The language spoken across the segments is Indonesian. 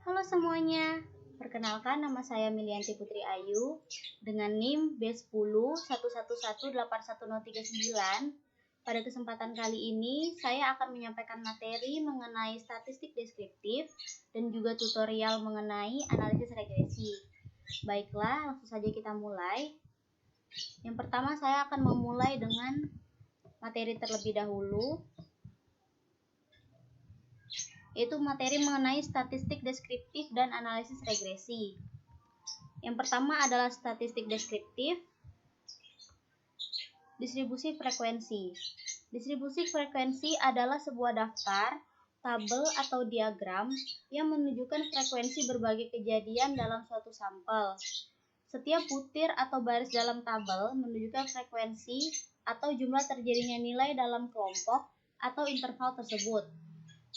Halo semuanya, perkenalkan nama saya Milianti Putri Ayu dengan NIM B1011181039. Pada kesempatan kali ini, saya akan menyampaikan materi mengenai statistik deskriptif dan juga tutorial mengenai analisis regresi. Baiklah, langsung saja kita mulai. Yang pertama, saya akan memulai dengan materi terlebih dahulu, yaitu materi mengenai statistik deskriptif dan analisis regresi. Yang pertama adalah statistik deskriptif, distribusi frekuensi. Distribusi frekuensi adalah sebuah daftar, tabel atau diagram yang menunjukkan frekuensi berbagai kejadian dalam suatu sampel. Setiap butir atau baris dalam tabel menunjukkan frekuensi atau jumlah terjadinya nilai dalam kelompok atau interval tersebut.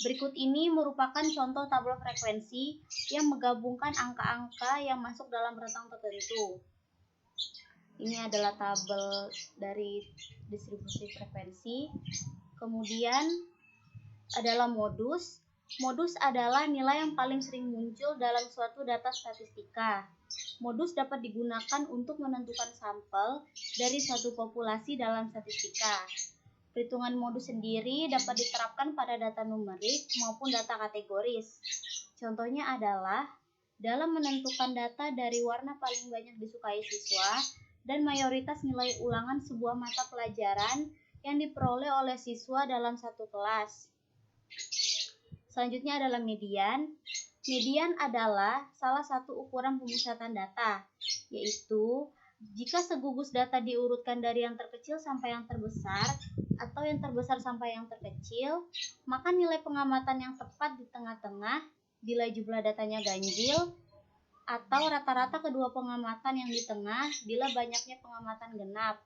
Berikut ini merupakan contoh tabel frekuensi yang menggabungkan angka-angka yang masuk dalam rentang tertentu. Ini adalah tabel dari distribusi frekuensi. Kemudian adalah modus. Modus adalah nilai yang paling sering muncul dalam suatu data statistika. Modus dapat digunakan untuk menentukan sampel dari suatu populasi dalam statistika. Perhitungan modus sendiri dapat diterapkan pada data numerik maupun data kategoris. Contohnya adalah dalam menentukan data dari warna paling banyak disukai siswa dan mayoritas nilai ulangan sebuah mata pelajaran yang diperoleh oleh siswa dalam satu kelas. Selanjutnya adalah median. Median adalah salah satu ukuran pemusatan data, yaitu jika segugus data diurutkan dari yang terkecil sampai yang terbesar atau yang terbesar sampai yang terkecil, maka nilai pengamatan yang tepat di tengah-tengah bila jumlah datanya ganjil, atau rata-rata kedua pengamatan yang di tengah bila banyaknya pengamatan genap.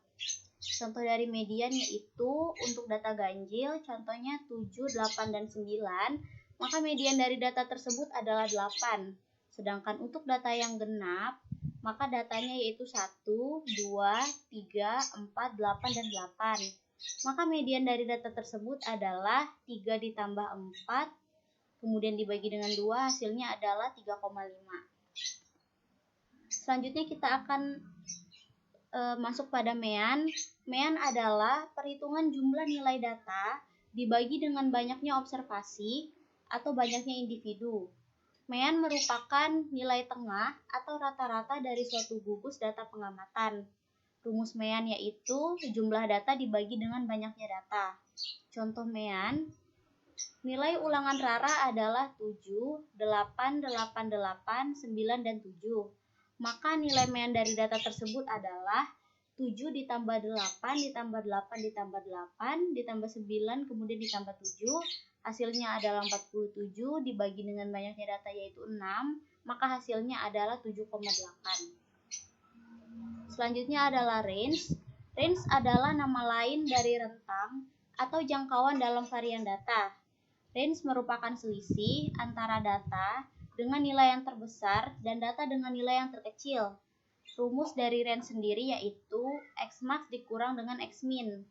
Contoh dari median yaitu untuk data ganjil, contohnya 7, 8, dan 9, maka median dari data tersebut adalah 8. Sedangkan untuk data yang genap, maka datanya yaitu 1, 2, 3, 4, 8, dan 8. Maka median dari data tersebut adalah 3 ditambah 4, kemudian dibagi dengan 2, hasilnya adalah 3,5. Selanjutnya kita akan masuk pada mean. Mean adalah perhitungan jumlah nilai data dibagi dengan banyaknya observasi atau banyaknya individu. Mean merupakan nilai tengah atau rata-rata dari suatu gugus data pengamatan. Rumus mean yaitu jumlah data dibagi dengan banyaknya data. Contoh mean, nilai ulangan rara adalah 7, 8, 8, 8, 9, dan 7. Maka nilai mean dari data tersebut adalah 7 ditambah 8 ditambah 8 ditambah 8 ditambah 9 kemudian ditambah 7. Hasilnya adalah 47 dibagi dengan banyaknya data yaitu 6. Maka hasilnya adalah 7,8. Selanjutnya adalah range. Range adalah nama lain dari rentang atau jangkauan dalam varian data. Range merupakan selisih antara data dengan nilai yang terbesar dan data dengan nilai yang terkecil. Rumus dari range sendiri yaitu Xmax dikurang dengan Xmin.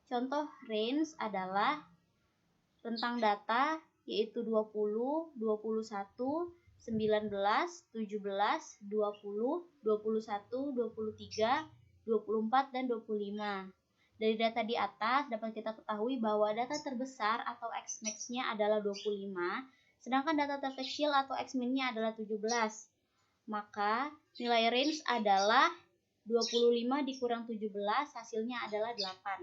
Contoh range adalah rentang data yaitu 20, 21, 19, 17, 20, 21, 23, 24, dan 25. Dari data di atas dapat kita ketahui bahwa data terbesar atau Xmax-nya adalah 25, sedangkan data terkecil atau Xmin-nya adalah 17. Maka nilai range adalah 25 dikurang 17, hasilnya adalah 8.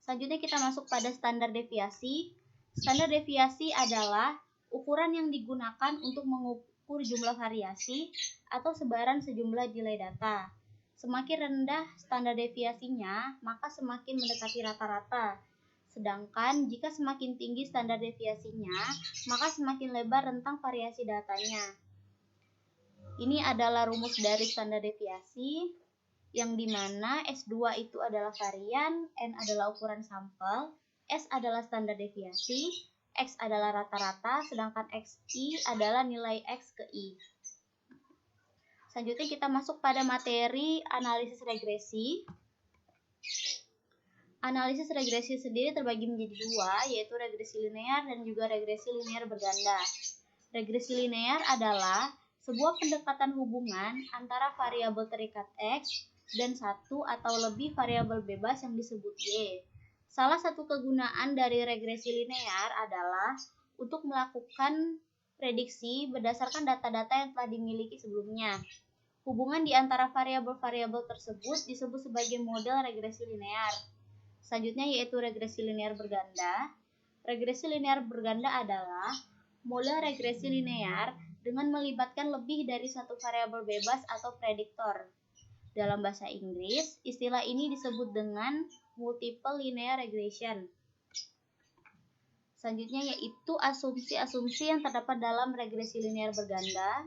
Selanjutnya kita masuk pada standar deviasi. Standar deviasi adalah ukuran yang digunakan untuk mengukur jumlah variasi atau sebaran sejumlah nilai data. Semakin rendah standar deviasinya, maka semakin mendekati rata-rata. Sedangkan jika semakin tinggi standar deviasinya, maka semakin lebar rentang variasi datanya. Ini adalah rumus dari standar deviasi, yang dimana S2 itu adalah varian, N adalah ukuran sampel, S adalah standar deviasi, X adalah rata-rata, sedangkan XI adalah nilai X ke I. Selanjutnya kita masuk pada materi analisis regresi. Analisis regresi sendiri terbagi menjadi dua, yaitu regresi linear dan juga regresi linear berganda. Regresi linear adalah sebuah pendekatan hubungan antara variabel terikat X dan satu atau lebih variabel bebas yang disebut Y. Salah satu kegunaan dari regresi linear adalah untuk melakukan prediksi berdasarkan data-data yang telah dimiliki sebelumnya. Hubungan di antara variabel-variabel tersebut disebut sebagai model regresi linear. Selanjutnya yaitu regresi linear berganda. Regresi linear berganda adalah model regresi linear dengan melibatkan lebih dari satu variabel bebas atau prediktor. Dalam bahasa Inggris, istilah ini disebut dengan multiple linear regression. Selanjutnya yaitu asumsi-asumsi yang terdapat dalam regresi linear berganda.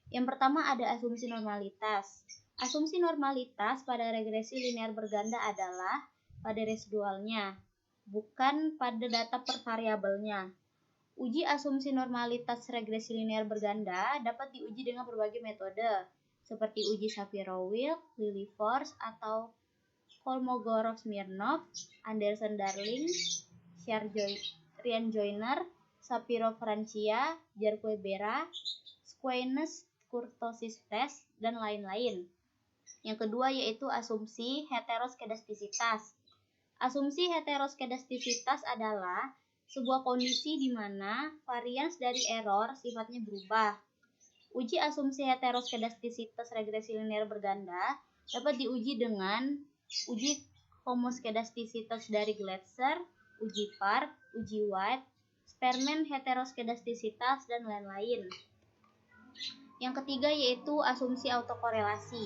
Yang pertama ada asumsi normalitas. Asumsi normalitas pada regresi linear berganda adalah pada residualnya, bukan pada data per variabelnya. Uji asumsi normalitas regresi linear berganda dapat diuji dengan berbagai metode, seperti uji Shapiro-Wilk, Lilliefors, atau Kolmogorov-Smirnov, Anderson-Darling, Ryan-Joyner, Shapiro-Francia, Jarque-Bera, Squamous-Kurtosis test, dan lain-lain. Yang kedua yaitu asumsi heteroskedastisitas. Asumsi heteroskedastisitas adalah sebuah kondisi di mana varians dari error sifatnya berubah. Uji asumsi heteroskedastisitas regresi linear berganda dapat diuji dengan uji homoskedastisitas dari Glatzer, uji Park, uji White, Spearman heteroskedastisitas, dan lain-lain. Yang ketiga yaitu asumsi autokorelasi.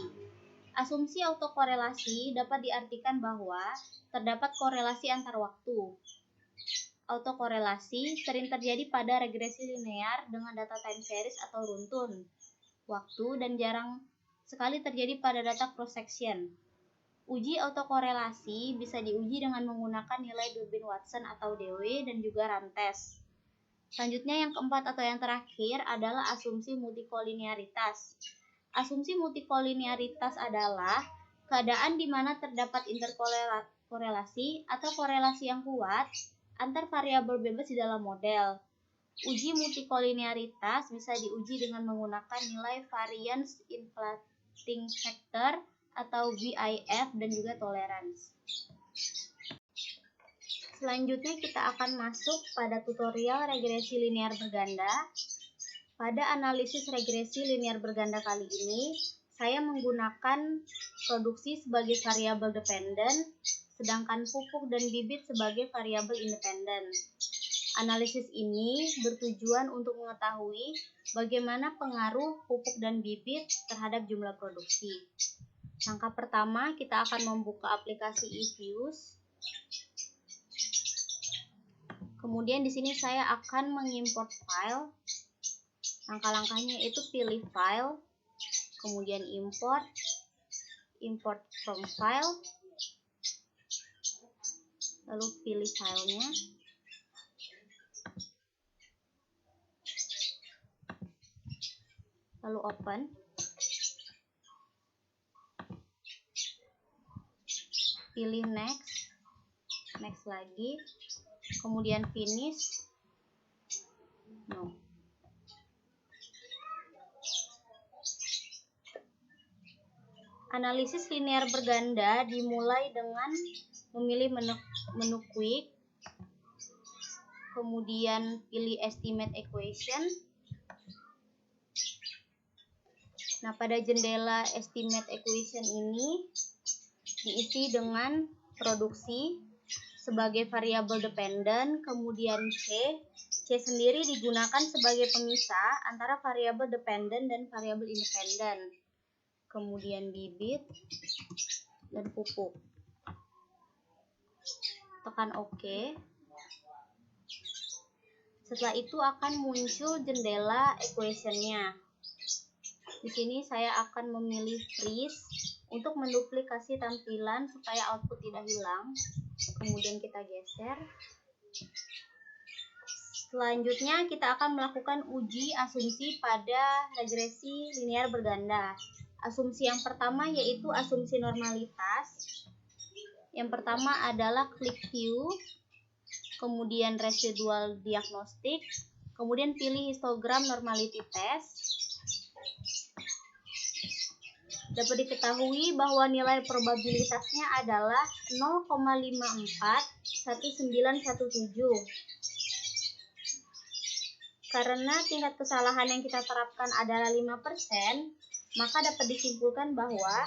Asumsi autokorelasi dapat diartikan bahwa terdapat korelasi antar waktu. Autokorelasi sering terjadi pada regresi linear dengan data time series atau runtun waktu dan jarang sekali terjadi pada data cross-section. Uji autokorelasi bisa diuji dengan menggunakan nilai Durbin-Watson atau DW dan juga Rantes. Selanjutnya yang keempat atau yang terakhir adalah asumsi multikolinearitas. Asumsi multikolinearitas adalah keadaan di mana terdapat interkorelasi atau korelasi yang kuat antar variabel bebas di dalam model. Uji multikolinearitas bisa diuji dengan menggunakan nilai variance inflating factor atau VIF dan juga tolerance. Selanjutnya kita akan masuk pada tutorial regresi linear berganda. Pada analisis regresi linear berganda kali ini, saya menggunakan produksi sebagai variabel dependen, sedangkan pupuk dan bibit sebagai variabel independen. Analisis ini bertujuan untuk mengetahui bagaimana pengaruh pupuk dan bibit terhadap jumlah produksi. Langkah pertama, kita akan membuka aplikasi eViews. Kemudian di sini saya akan mengimport file. Langkah-langkahnya itu pilih file, kemudian import from file, lalu pilih filenya, lalu open. Pilih next lagi, kemudian finish, no. Analisis linear berganda dimulai dengan memilih menu quick, kemudian pilih estimate equation. Nah, pada jendela estimate equation ini diisi dengan produksi sebagai variabel dependen, kemudian C sendiri digunakan sebagai pemisah antara variabel dependen dan variabel independen, kemudian bibit dan pupuk. Tekan OK. Setelah itu akan muncul jendela equation-nya. Di sini saya akan memilih freeze untuk menduplikasi tampilan supaya output tidak hilang. Kemudian kita geser. Selanjutnya kita akan melakukan uji asumsi pada regresi linear berganda. Asumsi yang pertama yaitu asumsi normalitas. Yang pertama adalah click view, kemudian residual diagnostic, Kemudian pilih histogram normality test. Dapat diketahui bahwa nilai probabilitasnya adalah 0,541917. Karena tingkat kesalahan yang kita terapkan adalah 5%, maka dapat disimpulkan bahwa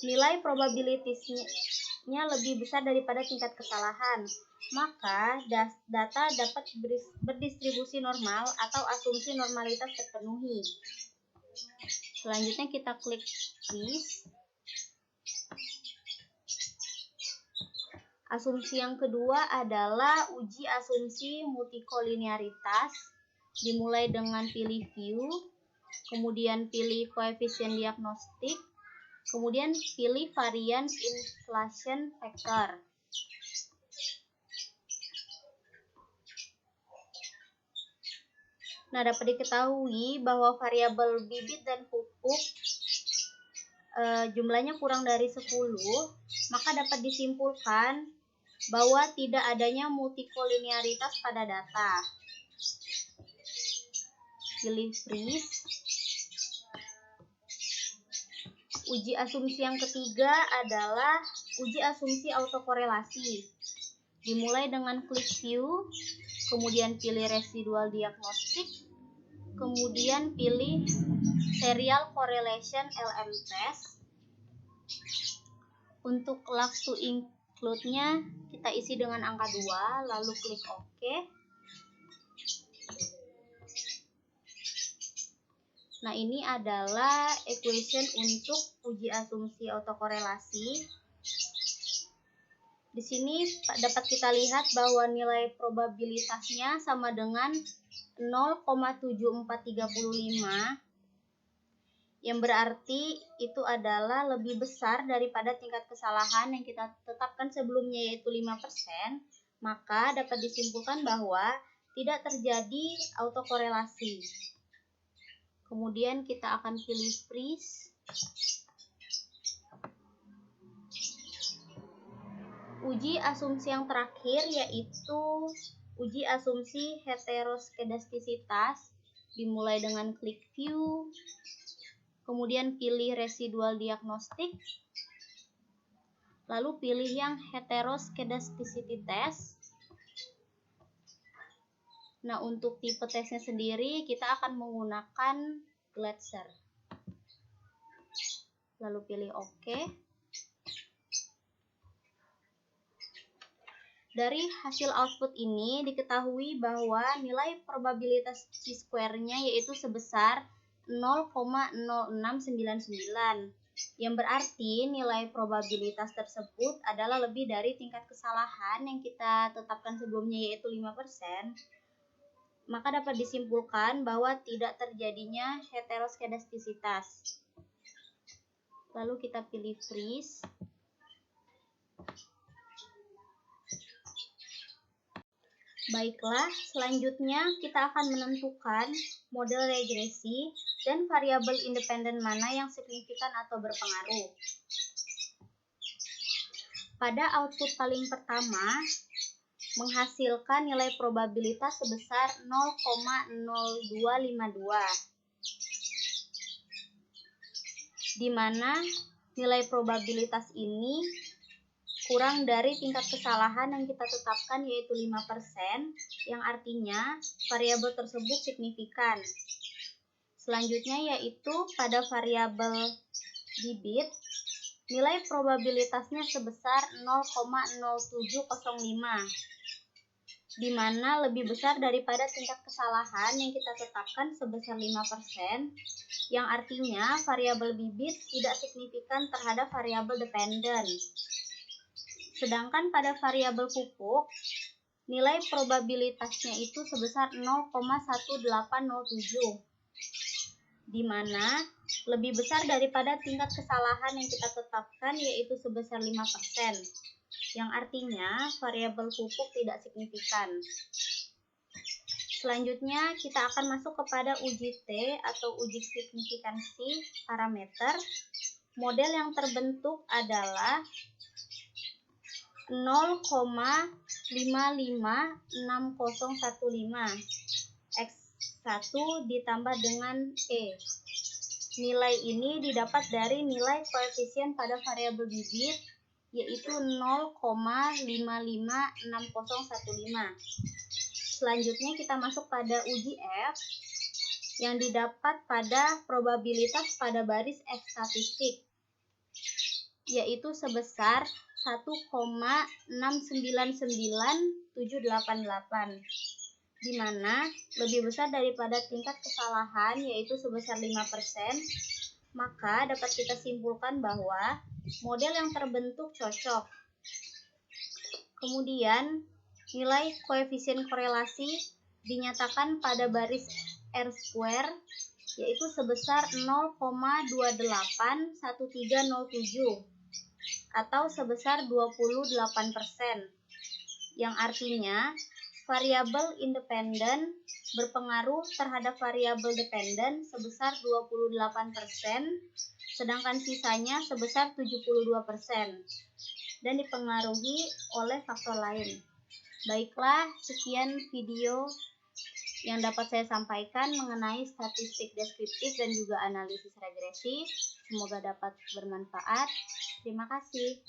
nilai probabilitasnya lebih besar daripada tingkat kesalahan. Maka data dapat berdistribusi normal atau asumsi normalitas terpenuhi. Selanjutnya kita klik freeze. Asumsi yang kedua adalah uji asumsi multikolinearitas. Dimulai dengan pilih view, kemudian pilih koefisien diagnostik, kemudian pilih variance inflation factor. Nah, dapat diketahui bahwa variabel bibit dan pupuk jumlahnya kurang dari 10, maka dapat disimpulkan bahwa tidak adanya multikolinearitas pada data. Pilih freeze. Uji asumsi yang ketiga adalah uji asumsi autokorelasi. Dimulai dengan klik view, kemudian pilih residual diagnostik, kemudian pilih serial correlation LM test. Untuk last to include-nya kita isi dengan angka 2, lalu klik OK. Nah, ini adalah equation untuk uji asumsi autokorelasi. Di sini dapat kita lihat bahwa nilai probabilitasnya sama dengan 0,7435, yang berarti itu adalah lebih besar daripada tingkat kesalahan yang kita tetapkan sebelumnya, yaitu 5%, maka dapat disimpulkan bahwa tidak terjadi autokorelasi. Kemudian kita akan pilih freeze. Uji asumsi yang terakhir yaitu uji asumsi heteroskedastisitas. Dimulai dengan klik view, kemudian pilih residual diagnostik, lalu pilih yang heteroskedasticity test. Nah, untuk tipe tesnya sendiri kita akan menggunakan Glatzer. Lalu pilih OK. Dari hasil output ini diketahui bahwa nilai probabilitas chi-square-nya yaitu sebesar 0,0699, yang berarti nilai probabilitas tersebut adalah lebih dari tingkat kesalahan yang kita tetapkan sebelumnya yaitu 5%. Maka dapat disimpulkan bahwa tidak terjadinya heteroskedastisitas. Lalu kita pilih freeze. Baiklah, selanjutnya kita akan menentukan model regresi dan variabel independen mana yang signifikan atau berpengaruh. Pada output paling pertama, menghasilkan nilai probabilitas sebesar 0,0252, di mana nilai probabilitas ini kurang dari tingkat kesalahan yang kita tetapkan yaitu 5%, yang artinya variabel tersebut signifikan. Selanjutnya yaitu pada variabel bibit, nilai probabilitasnya sebesar 0,0705, di mana lebih besar daripada tingkat kesalahan yang kita tetapkan sebesar 5%, yang artinya variabel bibit tidak signifikan terhadap variabel dependen. Sedangkan pada variabel pupuk, nilai probabilitasnya itu sebesar 0,1807, di mana lebih besar daripada tingkat kesalahan yang kita tetapkan yaitu sebesar 5%, yang artinya variabel pupuk tidak signifikan. Selanjutnya kita akan masuk kepada uji T atau uji signifikansi parameter. Model yang terbentuk adalah 0,556015 X1 ditambah dengan E. Nilai ini didapat dari nilai koefisien pada variabel bibit, yaitu 0,556015. Selanjutnya kita masuk pada uji F yang didapat pada probabilitas pada baris X statistik, yaitu sebesar 1,699788, di mana lebih besar daripada tingkat kesalahan yaitu sebesar 5%, maka dapat kita simpulkan bahwa model yang terbentuk cocok. Kemudian, nilai koefisien korelasi dinyatakan pada baris R2 yaitu sebesar 0,281307 atau sebesar 28%, yang artinya variabel independen berpengaruh terhadap variabel dependen sebesar 28%, sedangkan sisanya sebesar 72%, dan dipengaruhi oleh faktor lain. Baiklah, sekian video yang dapat saya sampaikan mengenai statistik deskriptif dan juga analisis regresi. Semoga dapat bermanfaat. Terima kasih.